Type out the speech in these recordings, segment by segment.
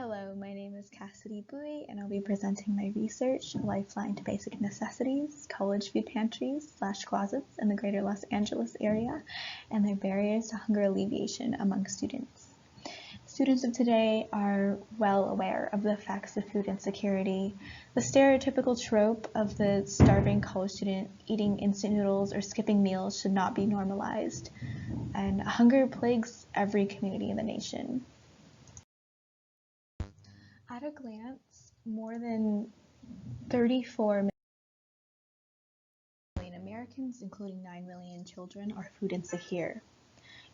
Hello, my name is Cassidy Bowie, and I'll be presenting my research, Lifeline to Basic Necessities, College Food Pantries/Closets in the Greater Los Angeles area, and their barriers to hunger alleviation among students. Students of today are well aware of the effects of food insecurity. The stereotypical trope of the starving college student eating instant noodles or skipping meals should not be normalized, and hunger plagues every community in the nation. At a glance, more than 34 million Americans, including 9 million children, are food insecure.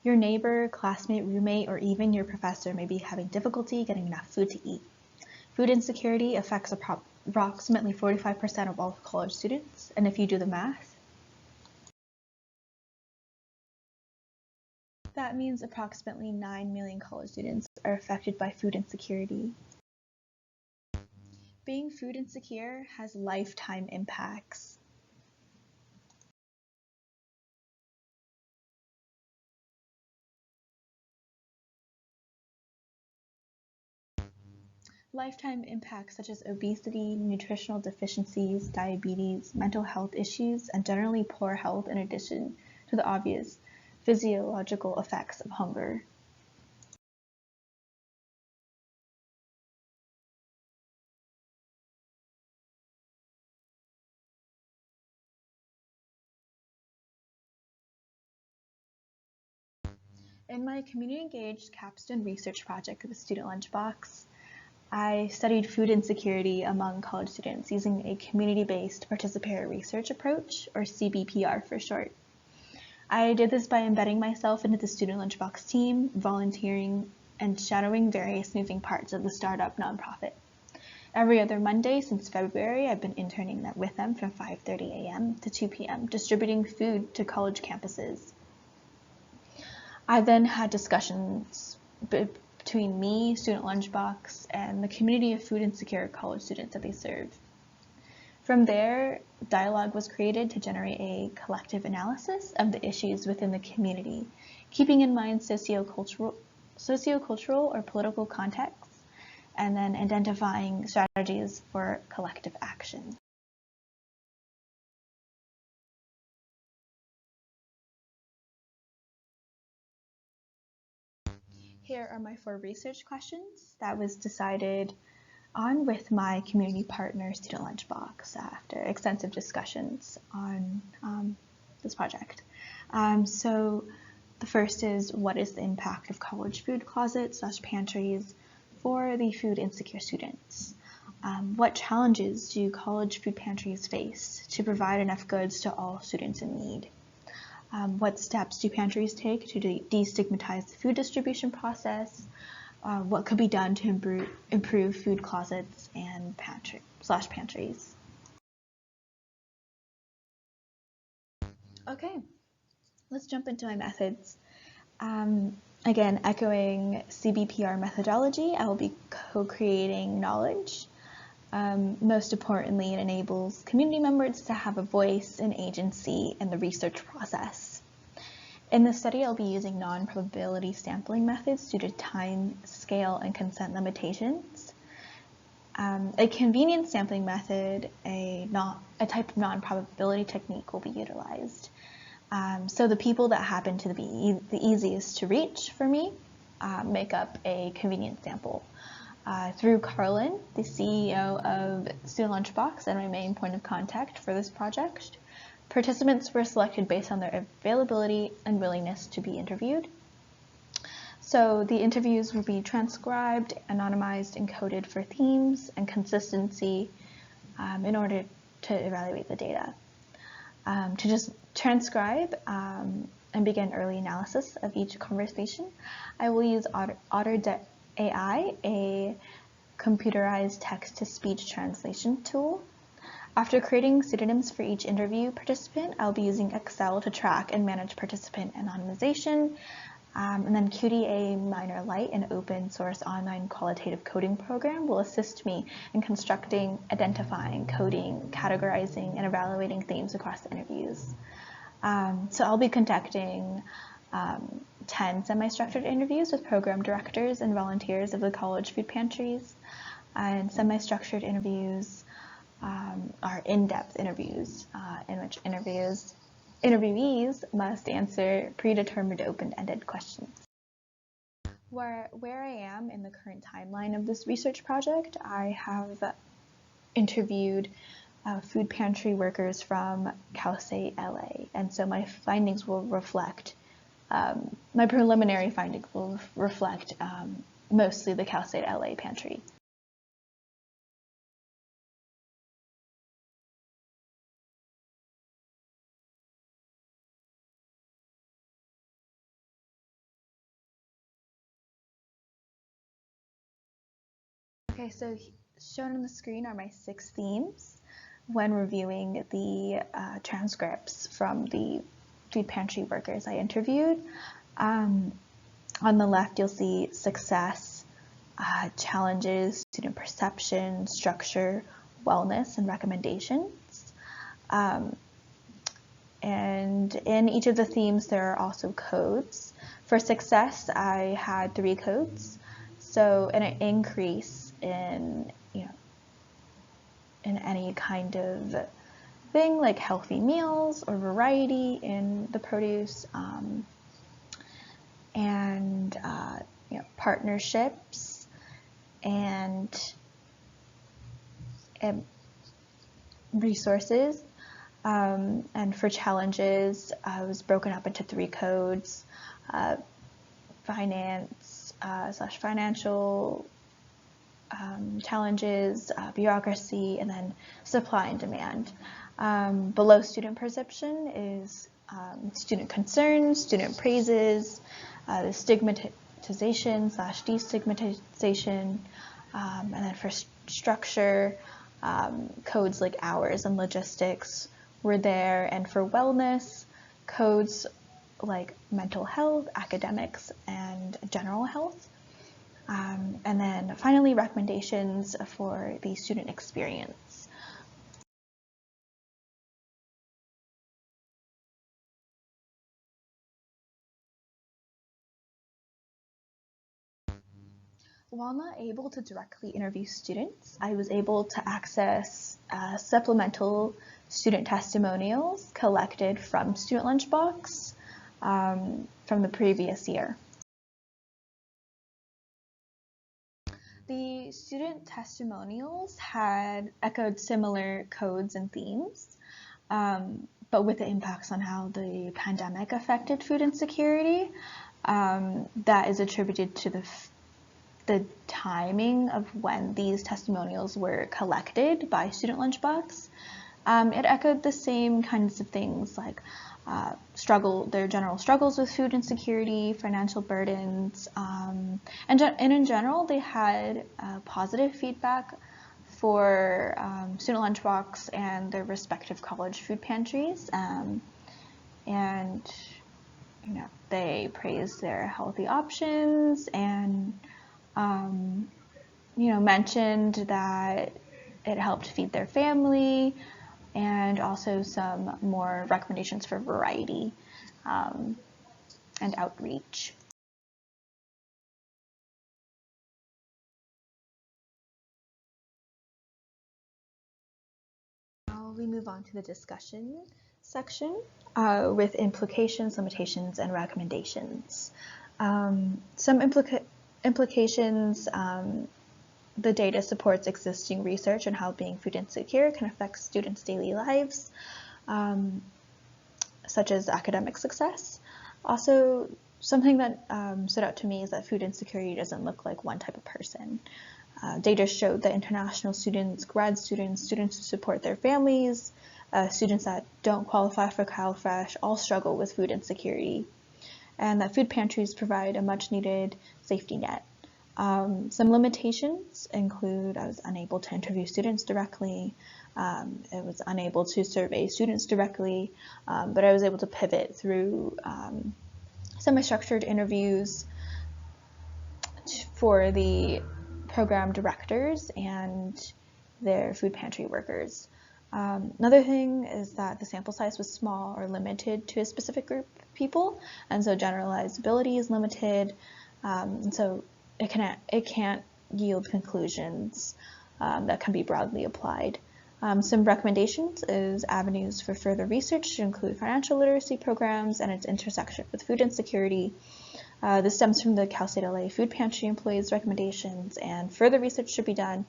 Your neighbor, classmate, roommate, or even your professor may be having difficulty getting enough food to eat. Food insecurity affects approximately 45% of all college students, and if you do the math, that means approximately 9 million college students are affected by food insecurity. Being food insecure has lifetime impacts. Lifetime impacts such as obesity, nutritional deficiencies, diabetes, mental health issues, and generally poor health in addition to the obvious physiological effects of hunger. In my community-engaged capstone research project with Student Lunchbox, I studied food insecurity among college students using a community-based participatory research approach, or CBPR for short. I did this by embedding myself into the Student Lunchbox team, volunteering, and shadowing various moving parts of the startup nonprofit. Every other Monday since February, I've been interning with them from 5:30 a.m. to 2 p.m., distributing food to college campuses. I then had discussions between me, Student Lunchbox, and the community of food insecure college students that they serve. From there, dialogue was created to generate a collective analysis of the issues within the community, keeping in mind sociocultural or political contexts, and then identifying strategies for collective action. Here are my 4 research questions that was decided on with my community partner, Student Lunchbox, after extensive discussions on this project. So the first is, what is the impact of college food closets/pantries for the food insecure students? What challenges do college food pantries face to provide enough goods to all students in need? What steps do pantries take to destigmatize the food distribution process? What could be done to improve food closets and pantries? Okay, let's jump into my methods. Again, echoing CBPR methodology, I will be co-creating knowledge. Most importantly, it enables community members to have a voice and agency in the research process. In this study, I'll be using non-probability sampling methods due to time, scale, and consent limitations. A convenience sampling method, a type of non-probability technique, will be utilized. So the people that happen to be the easiest to reach for me make up a convenience sample. Through Carlin, the CEO of Student Lunchbox and my main point of contact for this project, participants were selected based on their availability and willingness to be interviewed. So the interviews will be transcribed, anonymized, and coded for themes and consistency in order to evaluate the data. To just transcribe and begin early analysis of each conversation, I will use Otter.ai, a computerized text-to-speech translation tool. After creating pseudonyms for each interview participant, I'll be using Excel to track and manage participant anonymization. And then QDA Minor Lite, an open source online qualitative coding program, will assist me in constructing, identifying, coding, categorizing, and evaluating themes across the interviews. So I'll be conducting 10 semi-structured interviews with program directors and volunteers of the college food pantries. And semi-structured interviews are in-depth interviews in which interviewees must answer predetermined open-ended questions. Where I am in the current timeline of this research project, I have interviewed food pantry workers from Cal State LA, and so my findings will reflect, my preliminary findings will reflect mostly the Cal State LA pantry. Okay, so shown on the screen are my 6 themes when reviewing the transcripts from the food pantry workers I interviewed. On the left, you'll see success, challenges, student perception, structure, wellness, and recommendations. And in each of the themes, there are also codes. For success, I had 3 codes. So an increase in, in any kind of thing like healthy meals or variety in the produce, and partnerships and resources. And for challenges, I was broken up into 3 codes: finance / financial challenges, bureaucracy, and then supply and demand. Below student perception is student concerns, student praises, the stigmatization / destigmatization, and then for structure, codes like hours and logistics were there, and for wellness, codes like mental health, academics, and general health. And then finally, recommendations for the student experience. While not able to directly interview students, I was able to access supplemental student testimonials collected from Student Lunchbox from the previous year. The student testimonials had echoed similar codes and themes, but with the impacts on how the pandemic affected food insecurity. That is attributed to the timing of when these testimonials were collected by Student Lunchbox. It echoed the same kinds of things like their general struggles with food insecurity, financial burdens, and in general, they had positive feedback for Student Lunchbox and their respective college food pantries, and they praised their healthy options and mentioned that it helped feed their family, and also some more recommendations for variety and outreach. Now we move on to the discussion section with implications, limitations, and recommendations. Some implications: the data supports existing research on how being food insecure can affect students' daily lives, such as academic success. Also, something that stood out to me is that food insecurity doesn't look like one type of person. Data showed that international students, grad students, students who support their families, students that don't qualify for CalFresh all struggle with food insecurity, and that food pantries provide a much needed safety net. Some limitations include I was unable to interview students directly, I was unable to survey students directly, but I was able to pivot through semi-structured interviews for the program directors and their food pantry workers. Another thing is that the sample size was small or limited to a specific group of people, and so generalizability is limited, and so it can't yield conclusions that can be broadly applied. Some recommendations is avenues for further research to include financial literacy programs and its intersection with food insecurity. This stems from the Cal State LA Food Pantry employees' recommendations, and further research should be done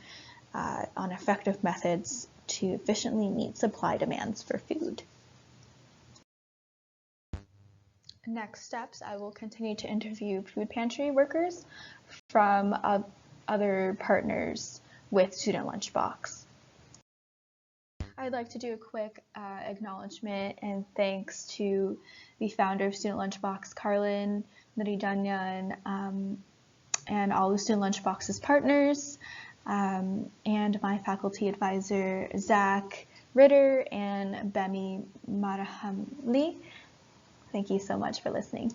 on effective methods to efficiently meet supply demands for food. Next steps, I will continue to interview food pantry workers from other partners with Student Lunchbox. I'd like to do a quick acknowledgement and thanks to the founder of Student Lunchbox, Carlin Naridanyan, and all of Student Lunchbox's partners, and my faculty advisor, Zach Ritter and Bemi Marahamli. Thank you so much for listening.